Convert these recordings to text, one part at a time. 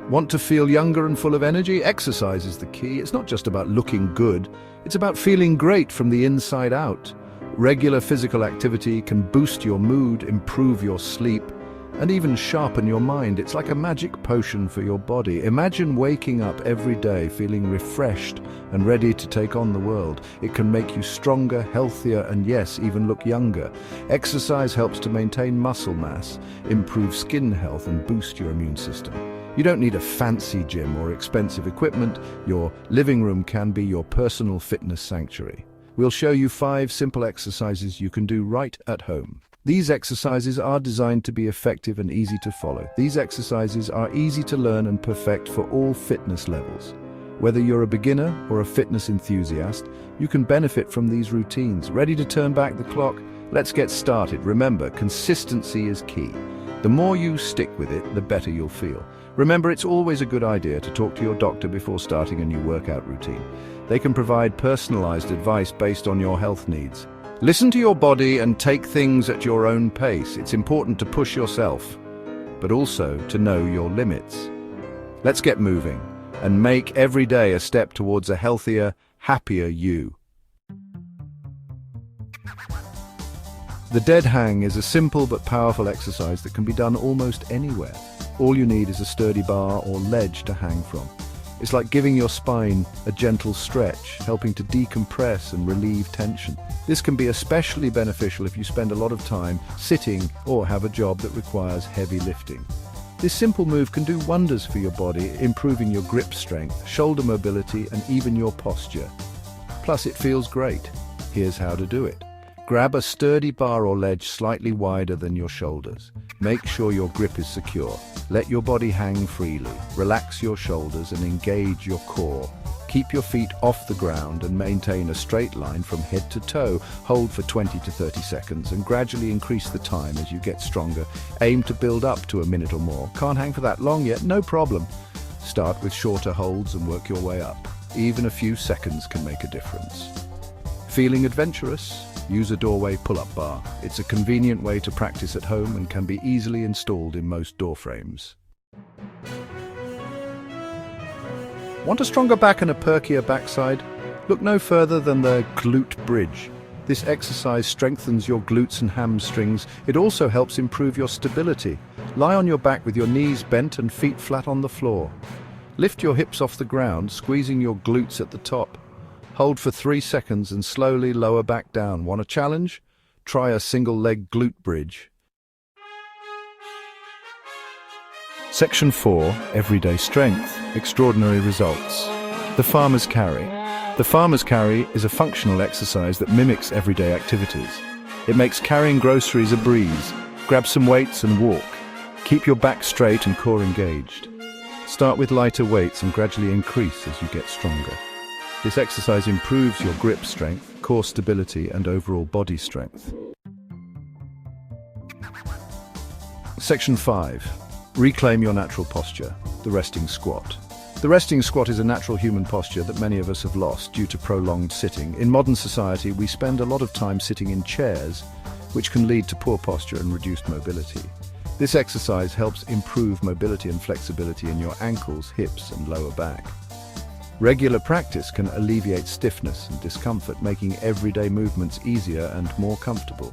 Want to feel younger and full of energy? Exercise is the key. It's not just about looking good, it's about feeling great from the inside out. Regular physical activity can boost your mood, improve your sleep, and even sharpen your mind. It's like a magic potion for your body. Imagine waking up every day feeling refreshed and ready to take on the world. It can make you stronger, healthier, and yes, even look younger. Exercise helps to maintain muscle mass, improve skin health, and boost your immune system. You don't need a fancy gym or expensive equipment. Your living room can be your personal fitness sanctuary. We'll show you 5 simple exercises you can do right at home. These exercises are designed to be effective and easy to follow. These exercises are easy to learn and perfect for all fitness levels. Whether you're a beginner or a fitness enthusiast, you can benefit from these routines. Ready to turn back the clock? Let's get started. Remember, consistency is key. The more you stick with it, the better you'll feel. Remember, it's always a good idea to talk to your doctor before starting a new workout routine. They can provide personalized advice based on your health needs. Listen to your body and take things at your own pace. It's important to push yourself, but also to know your limits. Let's get moving and make every day a step towards a healthier, happier you. The dead hang is a simple but powerful exercise that can be done almost anywhere. All you need is a sturdy bar or ledge to hang from. It's like giving your spine a gentle stretch, helping to decompress and relieve tension. This can be especially beneficial if you spend a lot of time sitting or have a job that requires heavy lifting. This simple move can do wonders for your body, improving your grip strength, shoulder mobility, and even your posture. Plus, it feels great. Here's how to do it. Grab a sturdy bar or ledge slightly wider than your shoulders. Make sure your grip is secure. Let your body hang freely. Relax your shoulders and engage your core. Keep your feet off the ground and maintain a straight line from head to toe. Hold for 20 to 30 seconds and gradually increase the time as you get stronger. Aim to build up to a minute or more. Can't hang for that long yet? No problem. Start with shorter holds and work your way up. Even a few seconds can make a difference. Feeling adventurous? Use a doorway pull-up bar. It's a convenient way to practice at home and can be easily installed in most door frames. Want a stronger back and a perkier backside? Look no further than the Glute Bridge. This exercise strengthens your glutes and hamstrings. It also helps improve your stability. Lie on your back with your knees bent and feet flat on the floor. Lift your hips off the ground, squeezing your glutes at the top. Hold for 3 seconds and slowly lower back down. Want a challenge? Try a single-leg glute bridge. Section 4, Everyday Strength, Extraordinary Results. The Farmer's Carry. The Farmer's Carry is a functional exercise that mimics everyday activities. It makes carrying groceries a breeze. Grab some weights and walk. Keep your back straight and core engaged. Start with lighter weights and gradually increase as you get stronger. This exercise improves your grip strength, core stability, and overall body strength. Section 5. Reclaim your natural posture, the resting squat. The resting squat is a natural human posture that many of us have lost due to prolonged sitting. In modern society, we spend a lot of time sitting in chairs, which can lead to poor posture and reduced mobility. This exercise helps improve mobility and flexibility in your ankles, hips, and lower back. Regular practice can alleviate stiffness and discomfort, making everyday movements easier and more comfortable.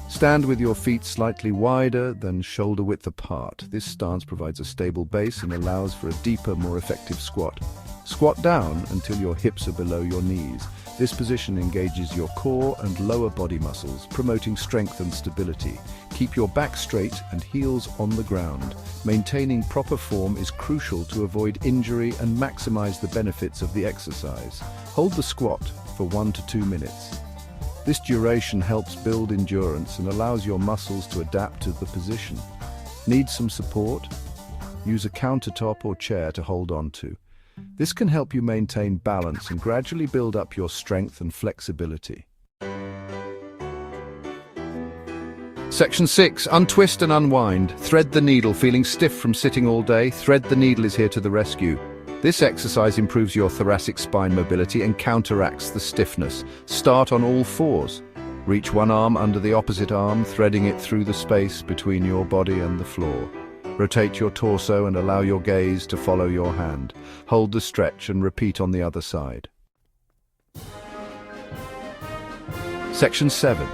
Stand with your feet slightly wider than shoulder width apart. This stance provides a stable base and allows for a deeper, more effective squat. Squat down until your hips are below your knees. This position engages your core and lower body muscles, promoting strength and stability. Keep your back straight and heels on the ground. Maintaining proper form is crucial to avoid injury and maximize the benefits of the exercise. Hold the squat for 1 to 2 minutes. This duration helps build endurance and allows your muscles to adapt to the position. Need some support? Use a countertop or chair to hold on to. This can help you maintain balance and gradually build up your strength and flexibility. Section 6. Untwist and unwind. Thread the needle. Feeling stiff from sitting all day? Thread the needle is here to the rescue. This exercise improves your thoracic spine mobility and counteracts the stiffness. Start on all fours. Reach one arm under the opposite arm, threading it through the space between your body and the floor. Rotate your torso and allow your gaze to follow your hand. Hold the stretch and repeat on the other side. Section 7.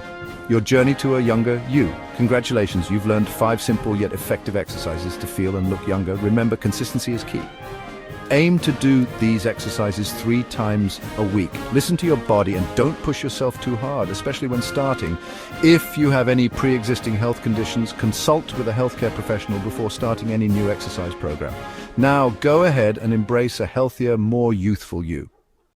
Your journey to a younger you. Congratulations, you've learned 5 simple yet effective exercises to feel and look younger. Remember, consistency is key. Aim to do these exercises 3 times a week. Listen to your body and don't push yourself too hard, especially when starting. If you have any pre-existing health conditions, consult with a healthcare professional before starting any new exercise program. Now, go ahead and embrace a healthier, more youthful you.